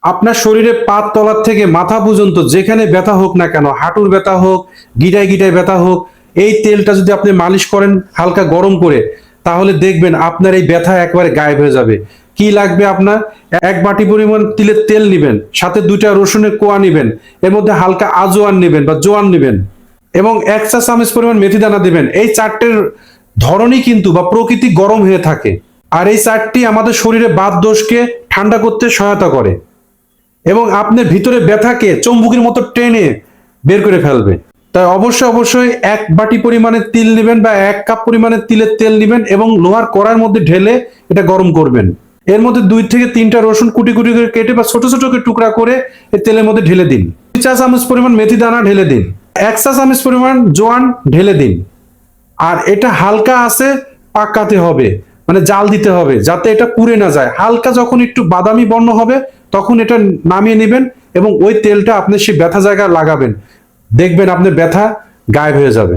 আপনার শরীরে পা তলার থেকে মাথা পর্যন্ত যেখানে ব্যথা হোক না কেন, হাঁটুর ব্যথা হোক, গিটায় গিটায় ব্যথা হোক, এই তেলটা যদি আপনি মালিশ করেন হালকা গরম করে, তাহলে দেখবেন আপনার এই ব্যথা একবারে গায়েব হয়ে যাবে। কি লাগবে আপনার? এক বাটি পরিমাণ তিলের তেল নেবেন, সাথে 2টা রসুনের কোয়া নেবেন, এর মধ্যে হালকা আজওয়ান নেবেন বা জোয়ান নেবেন এবং 1 চা চামচ পরিমাণ মেথি দানা দিবেন। এই চারটের ধরনই কিন্তু বা প্রকৃতি গরম হয়ে থাকে, আর এই চারটি আমাদের শরীরে বাত দোষকে ঠান্ডা করতে সহায়তা করে এবং আপনার ভিতরে ব্যথাকে চুম্বকের মতো টেনে বের করে ফেলবে। তাই অবশ্যই অবশ্যই 1 বাটি পরিমাণে তিল নেবেন বা 1 কাপ পরিমাণে তিলের তেল নেবেন এবং লোহার কড়াইয়ের মধ্যে ঢেলে এটা গরম করবেন। এর মধ্যে 2 থেকে 3টা রসুন কুটি কুটি করে কেটে বা ছোট ছোট করে টুকরা করে এই তেলের মধ্যে ঢেলে দিন। 2 চা চামচ পরিমাণ মেথি দানা ঢেলে দিন। 1 চা চামচ পরিমাণ জোয়ান ঢেলে দিন। আর এটা হালকা আছে পাকাতে হবে, মানে জাল দিতে হবে যাতে এটা পুড়ে না যায়। হালকা যখন একটু বাদামি বর্ণ হবে তখন এটা নামিয়ে নেবেন এবং ওই তেলটা আপনি সেই ব্যথা জায়গায় লাগাবেন, দেখবেন আপনার ব্যথা গায়েব হয়ে যাবে।